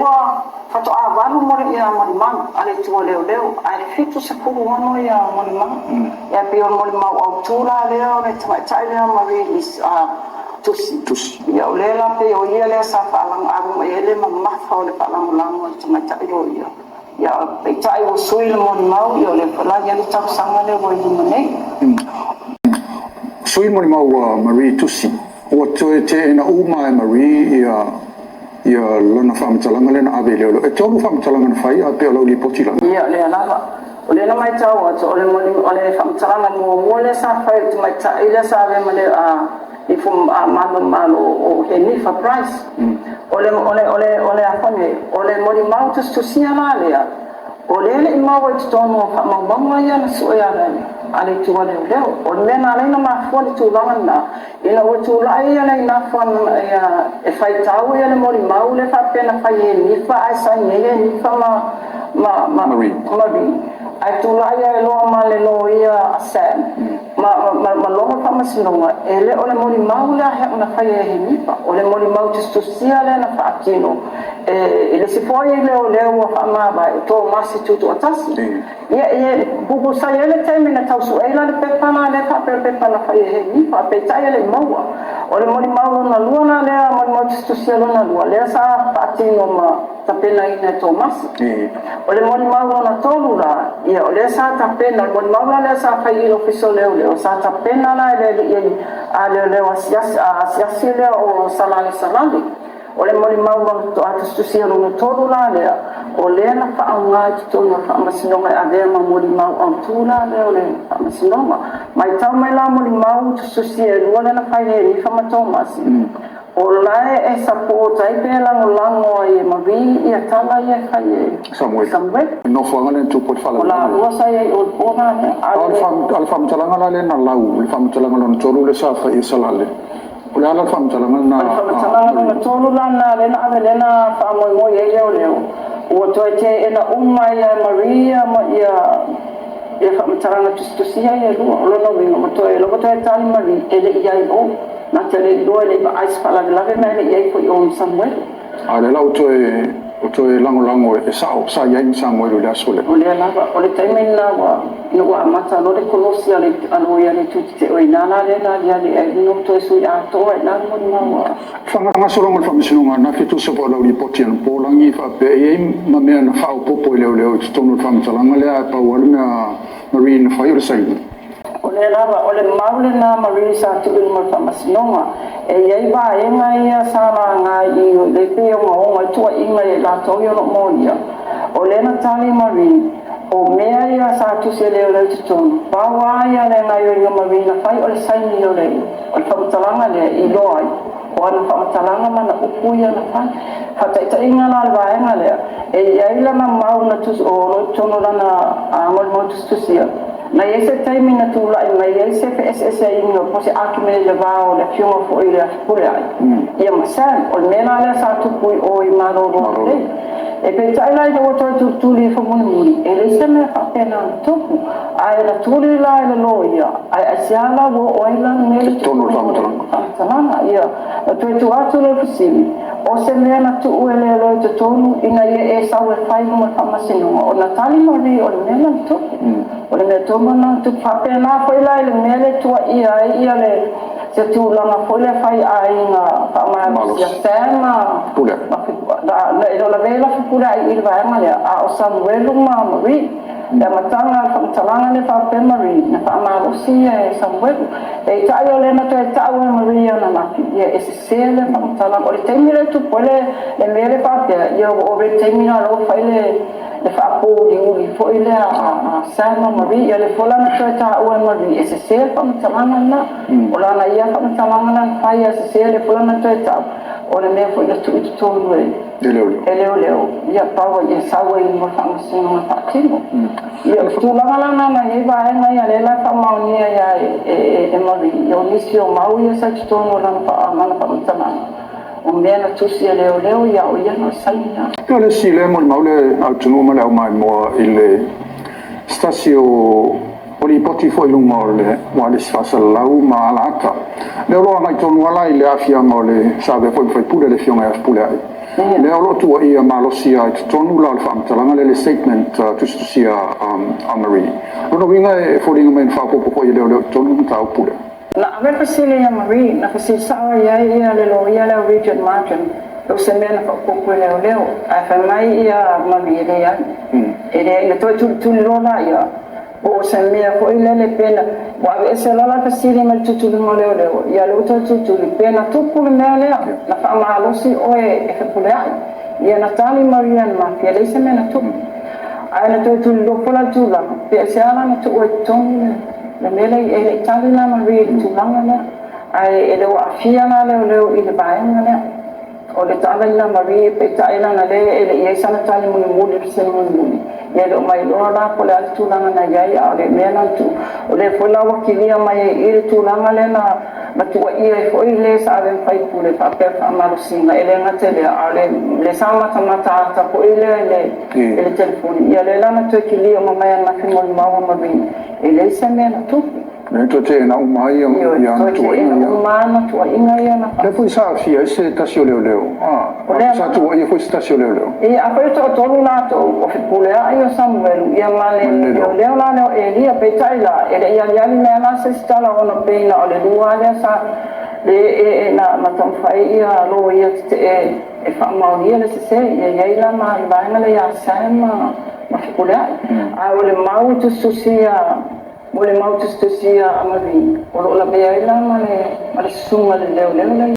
wa fato avalu mo ia mo mang ale tu leo ai fitu se ku no ia mo mang ya pe mo mau autura leo ne tsa ia mo is tusi ya le la pe o ia le sa fa lang abu ele ma fa le fa lang lang tsa yo ia ya pe tsa yo sui mo mau yo le la ya tsa sanga le wo ni ne sui mo mau Marie tusi o te na uma Marie ia lona whaamatalanga lena awe leo. E tōku whaamatalanga na whai a peo lau li poti langa. Ia, lea lava. O le na mai tau atu, o le whaamatalanga mua le sa whai tu mai ta ila sa awe ma le i fu malo o he nifa price. O le afone, o le mori mautus tu sia la lea. O le i maua i tutonu o whaamaumanua ia na suoia lea. Ale tu wale leo. O le mena ale na mafua le tu langa na. Ina o tu lai ale na fon e fai tau ia le mori mau le fa pena fai e nifa ai sa ngele nifa ma Marie. Ai tu lai e loa ma le lo ia asem. Ma loa fa masinonga. Ele o le mori mau le he una fai e nifa. O le mori mau tu sia le na fa akino. Ele se foi leo fa ma ba to masi tu atasi. Ia bubu sa ele termina tau su ela le pepana le fa pepana fa e nifa pe tai le maua. O le mori mau na luna le mori mau tu sia luna lua le sa atino ma tapena ina to masi. O le mori mau na tolura ia o le sa tapena mori mau le sa fa i ofiso leo sa tapena la le ale asiasi le o salali. O le mori mau to atu sia luna tolura le o le na fa anga to na fa masinonga ave ma mori mau antula le o le fa masinonga mai tau mai la mori mau tu sia le na fa ni fa matomasi o lai e sapota i pe lango e mavi i atala i e kai Samuel no fanga le tu pot fala la rosa e o ona ne al fam talanga la le na lau al fam talanga lon toru le sa fa i salale o le ala fam talanga na toru la na le na ave le na fa mo e leo o toi te ena uma ia Maria ma ia whaamataranga tusia ia lua o lono winga ma toi loko toi tali Maria ele iai o na te le lua ele iwa ais palage lave me ele iai ko i o Samuel a le lau toi lango e sa iai Samuel le asole o le lava o le taimena wa mata lo le kolosi ale alo ia le tuti te oi nana le na ia le ai no toi sui a toa e nana moni maua whanga soronga whamisinunga na fitu sa po lau li poti an polangi whape e ma mea na whao popo leo te tonu whamitalanga lea e pau aluna Marine whai o le saini o le lava o le maule na Marine sa tu ilma whamasinunga e iei ba e ngai ia sana ngai i le peo maonga tua inga e la toi o no monia o le na tali Marine o mea ia sa tu se leo te tonu pawa ia le ngai o inga Marine whai o le saini o le whamitalanga le i loai o ana whamatalanga mana ukuia na whai hata inga na alwaenga lea e iei lana mau na tus o lo tono lana mo tusia na yese taimi na tula i mai yese FSS inga po se akime le vao le fiuma fo i le afupure ai ia masan o mena lea sa tupui o i maroro le e pe taila i wato tuli fo muni e le seme whapena tupu ai la tuli la i la loia ai asiala wo oila nele tono whamatalanga ia tu atu le fusili o se mea na tu uele lo te tonu ina ia e sau e whai mo whamasinunga o na tali mori o le mea na tu o le mea tuma na tu whapena fo ila i le mea le tua ia le se tu langa fo le whai a inga whamaya sia sema pule la vela fukura i ilva lea a o Samuelu ma Marie le matanga whamatalanga le whape Marie na whamalosi e Samuelu e tai o le na tu e tau e Marie na maki e se sele whamatalanga o le teimire tu pole le mere whape ia o re teimina lo whai le whaapo i uli fo i le a Sama Marie le fola na tu e tau e Marie e se sele whamatalanga na o lana ia whamatalanga na whai e se sele fola na tu e tau o le mea fo i le tu i tonu leo ia paua ia saua i mo whamasinunga whaakino ia tūlanga lana na i vaenga ia lela whamaunia ia e Marie ia o nisi o mau ia sa titono lana mana whamatalanga o mea na tusia leo ia o ia no saina ia le si le mo maule au tunuma le au mai moa i le stasio o li poti foi lunga o le wale sfasalau ma ala ata le roa mai tonu ala i le afia ma o le sabe foi pule le fionga e pule ai le alo tua ia malosia i tonu la le whaamatalaga le statement tustusia a Marie. Rono winga e whoringa mai whaapopo i leo tonu tau pule. Na ave pasile ya Marie, na pasisa ia ia le lo ia le Richard Martin. Lo se me na whaapopo leo, a whamai ia Marie le ia. Ele na toi tu lola ia. O se mea ko ile le pena wa se la pasile ma tu leo ia lo tu pena tu le mea le na fa malo si o e pule ia na tali Maria ma ke le se me na tu ai na tu lo pola tu la pe se ala na tu o tong le mele e tali na Maria tu langa le ai ele wa fia na leo i le bai na o le tali na Maria pe tai na le ele ia sana tali mo se mo ia lo mai loa la po le tulanga na iai a le mea na tu o le fola wakilia mai i le tulanga le na matua ia e foi le sa ave fai pule pa pe fa malo singa ele ngate le a le sama tamata ta po ile le telefoni ia le lana tu kilia mai na fimo mau ma bin ele se mea na tu Ne to te na umai ia tua inga ia. Umana tua inga ia na. Le fui sa fia se tasio leo. Sa tua ia fui tasio leo. E a foi to tonu na to o pule ia Samuel ia male leo la leo Elia pe taila ele ia me na se stala ona pe na ole lua le sa le na matam fai ia lo ia te e fa ma ia le se ia ila ma banga le ia sama ma pule a ole mau tu susia Mole mau tu sia amari o la bea ila male sunga leo